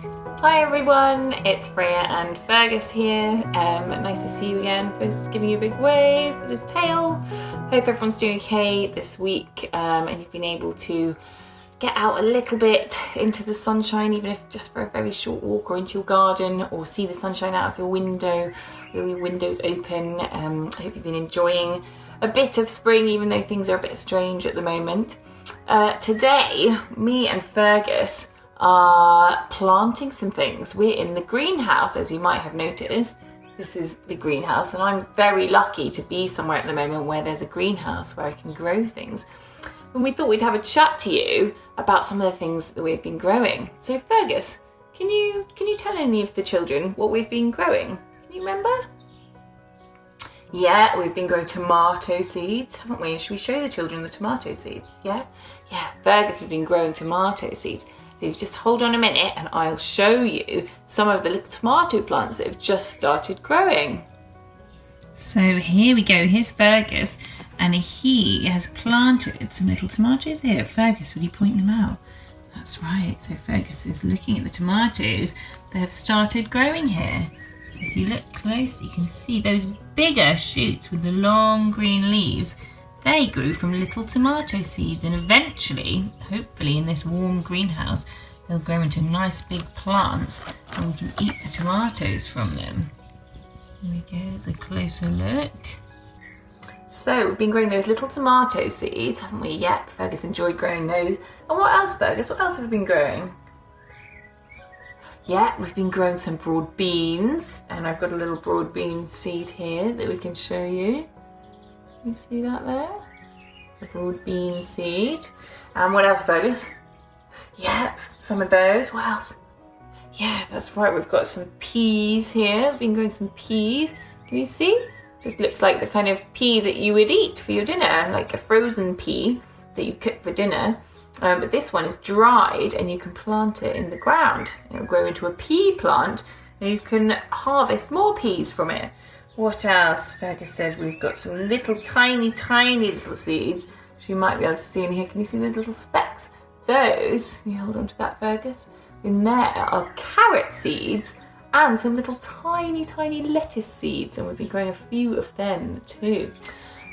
Hi everyone, it's Freya and Fergus here. Nice to see you again. Fergus is giving you a big wave with his tail. Hope everyone's doing okay this week and you've been able to get out a little bit into the sunshine, even if just for a very short walk, or into your garden, or see the sunshine out of your window, your windows open. I hope you've been enjoying a bit of spring, even though things are a bit strange at the moment. Today, me and Fergus are planting some things. We're in the greenhouse, as you might have noticed. This is the greenhouse, and I'm very lucky to be somewhere at the moment where there's a greenhouse where I can grow things. And we thought we'd have a chat to you about some of the things that we've been growing. So Fergus, can you tell any of the children what we've been growing? Can you remember? Yeah, we've been growing tomato seeds, haven't we? Should we show the children the tomato seeds? Yeah, Fergus has been growing tomato seeds. So just hold on a minute and I'll show you some of the little tomato plants that have just started growing. So here we go, here's Fergus, and he has planted some little tomatoes here. Fergus, will you point them out? That's right, so Fergus is looking at the tomatoes that have started growing here. So if you look closely, you can see those bigger shoots with the long green leaves. They grew from little tomato seeds, and eventually, hopefully in this warm greenhouse, they'll grow into nice big plants and we can eat the tomatoes from them. Here we go, there's a closer look. So we've been growing those little tomato seeds, haven't we? Yep, Fergus enjoyed growing those. And what else, Fergus? What else have we been growing? Yeah, we've been growing some broad beans, and I've got a little broad bean seed here that we can show you. You see that there? The broad bean seed. And what else, Fergus? Yep, some of those. What else? Yeah, that's right, we've got some peas here. We've been growing some peas. Can you see? Just looks like the kind of pea that you would eat for your dinner, like a frozen pea that you cook for dinner. But this one is dried and you can plant it in the ground. It'll grow into a pea plant and you can harvest more peas from it. What else? Fergus said we've got some little tiny little seeds, which you might be able to see in here. Can you see those little specks? Those, can you hold on to that, Fergus? In there are carrot seeds and some little tiny lettuce seeds, and we've been growing a few of them too.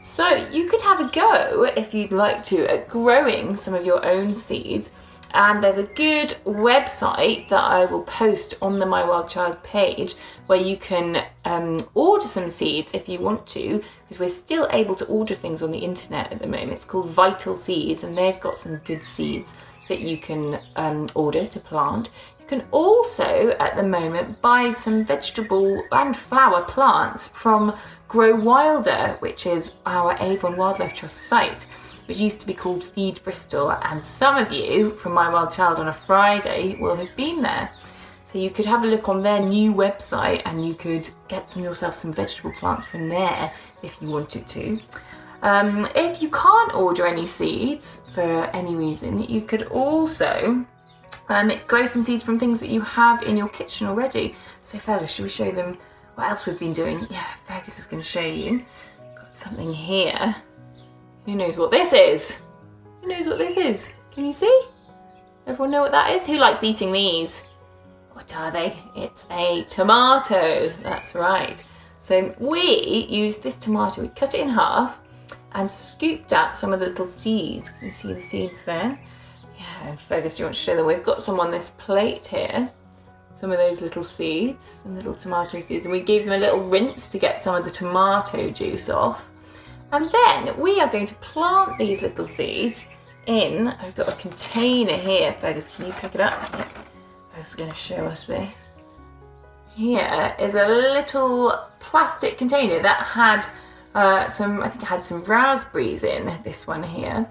So you could have a go, if you'd like to, at growing some of your own seeds. And there's a good website that I will post on the My Wild Child page where you can order some seeds if you want to, because we're still able to order things on the internet at the moment. It's called Vital Seeds, and they've got some good seeds that you can order to plant. You can also, at the moment, buy some vegetable and flower plants from Grow Wilder, which is our Avon Wildlife Trust site, which used to be called Feed Bristol, and some of you from My Wild Child on a Friday will have been there. So you could have a look on their new website and you could get yourself some vegetable plants from there if you wanted to. If you can't order any seeds for any reason, you could also grow some seeds from things that you have in your kitchen already. So Fergus, should we show them what else we've been doing? Yeah, Fergus is going to show you. Got something here. Who knows what this is? Who knows what this is? Can you see? Everyone know what that is? Who likes eating these? What are they? It's a tomato, that's right. So we used this tomato, we cut it in half and scooped out some of the little seeds. Can you see the seeds there? Yeah, and Fergus, do you want to show them? We've got some on this plate here. Some of those little seeds, some little tomato seeds, and we gave them a little rinse to get some of the tomato juice off. And then we are going to plant these little seeds in, I've got a container here. Fergus, can you pick it up? Fergus is going to show us this. Here is a little plastic container that had I think it had some raspberries in, this one here.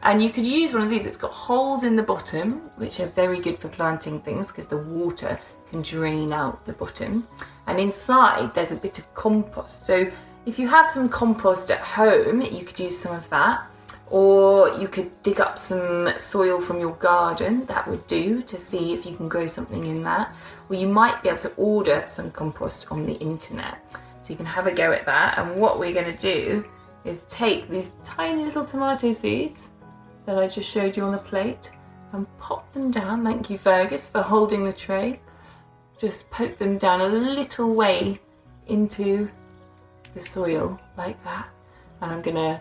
And you could use one of these. It's got holes in the bottom, which are very good for planting things because the water can drain out the bottom. And inside there's a bit of compost. So if you have some compost at home, you could use some of that. Or you could dig up some soil from your garden, that would do, to see if you can grow something in that. Or you might be able to order some compost on the internet. So you can have a go at that. And what we're going to do is take these tiny little tomato seeds that I just showed you on the plate, and pop them down. Thank you, Fergus, for holding the tray. Just poke them down a little way into the soil like that. And I'm gonna,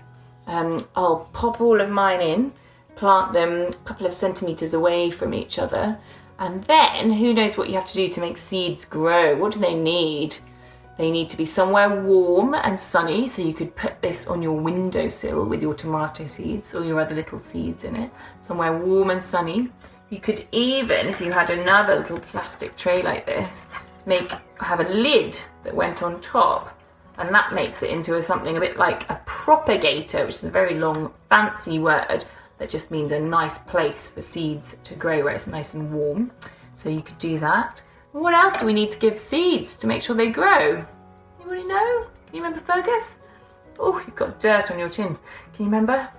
I'll pop all of mine in, plant them a couple of centimetres away from each other. And then who knows what you have to do to make seeds grow? What do they need? They need to be somewhere warm and sunny, so you could put this on your windowsill with your tomato seeds or your other little seeds in it. Somewhere warm and sunny. You could even, if you had another little plastic tray like this, have a lid that went on top, and that makes it into something a bit like a propagator, which is a very long fancy word that just means a nice place for seeds to grow where it's nice and warm. So you could do that. What else do we need to give seeds to make sure they grow? Anybody know? Can you remember, Fergus? Oh, you've got dirt on your chin. Can you remember?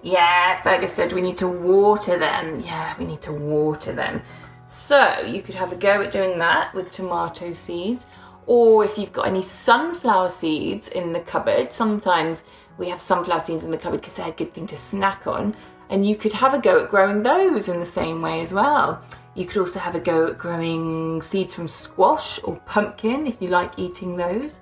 Yeah, Fergus said we need to water them. Yeah, we need to water them. So you could have a go at doing that with tomato seeds. Or if you've got any sunflower seeds in the cupboard, sometimes we have sunflower seeds in the cupboard because they're a good thing to snack on. And you could have a go at growing those in the same way as well. You could also have a go at growing seeds from squash or pumpkin if you like eating those.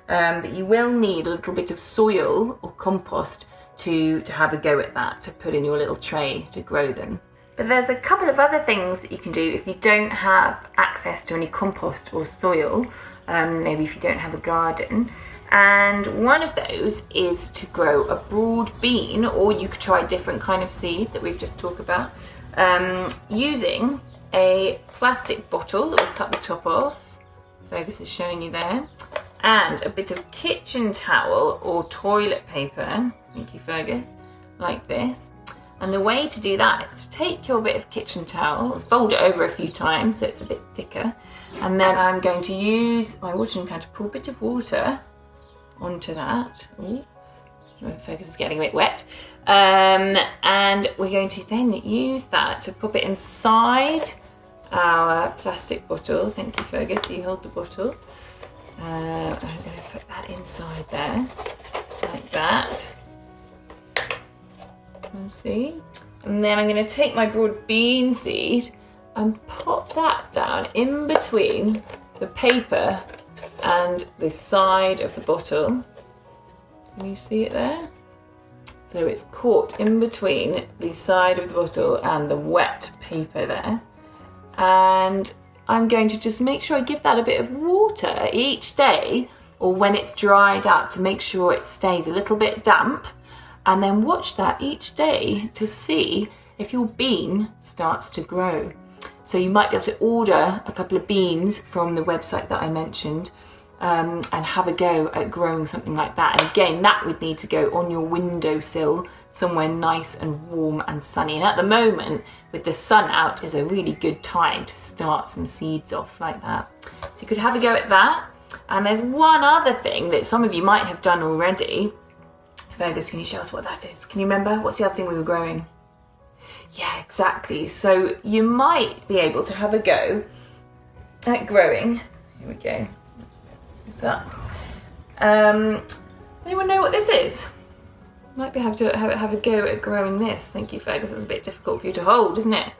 But you will need a little bit of soil or compost to have a go at that, to put in your little tray to grow them. But there's a couple of other things that you can do if you don't have access to any compost or soil, maybe if you don't have a garden. And one of those is to grow a broad bean, or you could try a different kind of seed that we've just talked about, using a plastic bottle that we've cut the top off. Fergus is showing you there. And a bit of kitchen towel or toilet paper, thank you, Fergus, like this. And the way to do that is to take your bit of kitchen towel, fold it over a few times so it's a bit thicker, and then I'm going to use my watering can to pour a bit of water onto that. Ooh, Fergus is getting a bit wet. And we're going to then use that to pop it inside our plastic bottle. Thank you, Fergus, you hold the bottle. I'm going to put that inside there, like that. Let's see. And then I'm going to take my broad bean seed and pop that down in between the paper and the side of the bottle. Can you see it there? So it's caught in between the side of the bottle and the wet paper there. And I'm going to just make sure I give that a bit of water each day, or when it's dried out, to make sure it stays a little bit damp, and then watch that each day to see if your bean starts to grow. So you might be able to order a couple of beans from the website that I mentioned, and have a go at growing something like that. And again, that would need to go on your windowsill somewhere nice and warm and sunny. And at the moment, with the sun out, is a really good time to start some seeds off like that. So you could have a go at that. And there's one other thing that some of you might have done already. Fergus, can you show us what that is? Can you remember? What's the other thing we were growing? Yeah, exactly. So you might be able to have a go at growing. Here we go. What's that? Anyone know what this is? Might be have to have a go at growing this. Thank you, Fergus. It's a bit difficult for you to hold, isn't it?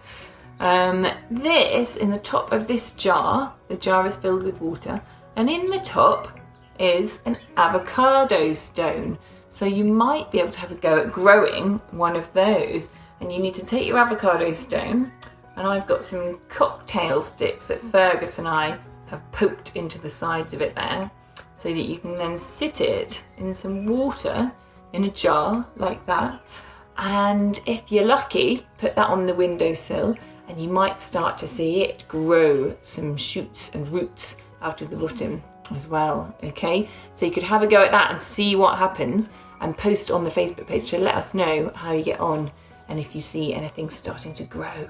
This, in the top of this jar, the jar is filled with water, and in the top is an avocado stone. So you might be able to have a go at growing one of those. And you need to take your avocado stone, and I've got some cocktail sticks that Fergus and I have poked into the sides of it there, so that you can then sit it in some water in a jar like that. And if you're lucky, put that on the windowsill, and you might start to see it grow some shoots and roots out of the bottom as well, okay? So you could have a go at that and see what happens, and post on the Facebook page to let us know how you get on and if you see anything starting to grow.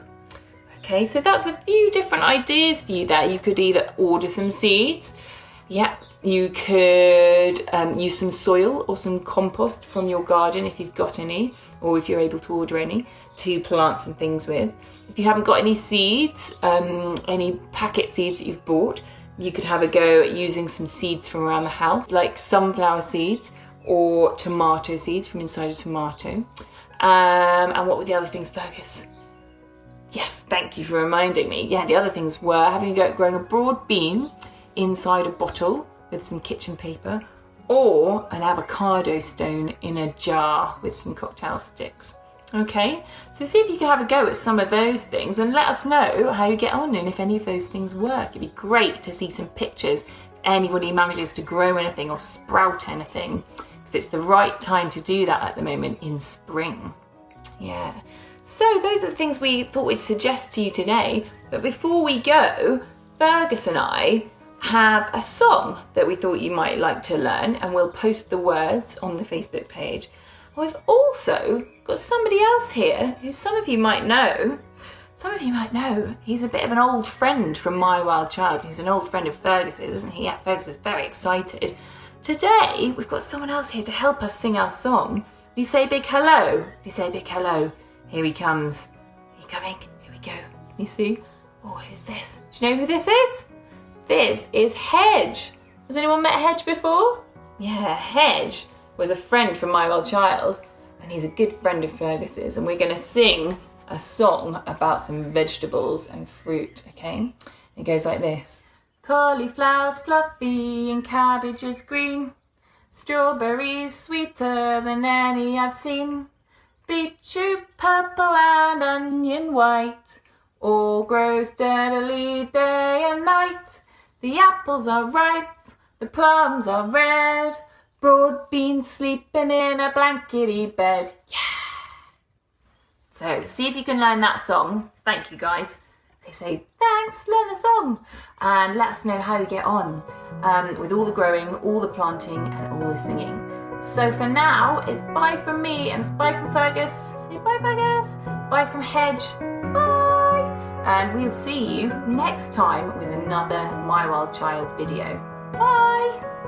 Okay, so that's a few different ideas for you there. You could either order some seeds, yeah, you could use some soil or some compost from your garden if you've got any, or if you're able to order any, to plant some things with. If you haven't got any seeds, any packet seeds that you've bought, you could have a go at using some seeds from around the house, like sunflower seeds or tomato seeds from inside a tomato. And what were the other things, Fergus? Yes, thank you for reminding me. Yeah, the other things were having a go at growing a broad bean inside a bottle with some kitchen paper, or an avocado stone in a jar with some cocktail sticks. Okay, so see if you can have a go at some of those things and let us know how you get on and if any of those things work. It'd be great to see some pictures if anybody manages to grow anything or sprout anything, because it's the right time to do that at the moment in spring. Yeah. So those are the things we thought we'd suggest to you today. But before we go, Fergus and I have a song that we thought you might like to learn, and we'll post the words on the Facebook page. We've also got somebody else here who some of you might know. He's a bit of an old friend from My Wild Child. He's an old friend of Fergus's, isn't he? Yeah, Fergus is very excited. Today, we've got someone else here to help us sing our song. We say big hello. We say big hello. Here he comes. Are you coming? Here we go. Can you see? Oh, who's this? Do you know who this is? This is Hedge. Has anyone met Hedge before? Yeah, Hedge was a friend from My Wild Child, and he's a good friend of Fergus's, and we're going to sing a song about some vegetables and fruit, okay? It goes like this. Cauliflower's fluffy and cabbage is green. Strawberries sweeter than any I've seen. Beetroot purple and onion white, all grow steadily day and night. The apples are ripe, the plums are red, broad beans sleeping in a blankety bed. Yeah! So see if you can learn that song. Thank you guys. They say thanks, learn the song, and let us know how you get on with all the growing, all the planting and all the singing. So for now, it's bye from me and it's bye from Fergus. Say bye, Fergus. Bye from Hedge. Bye. And we'll see you next time with another My Wild Child video. Bye.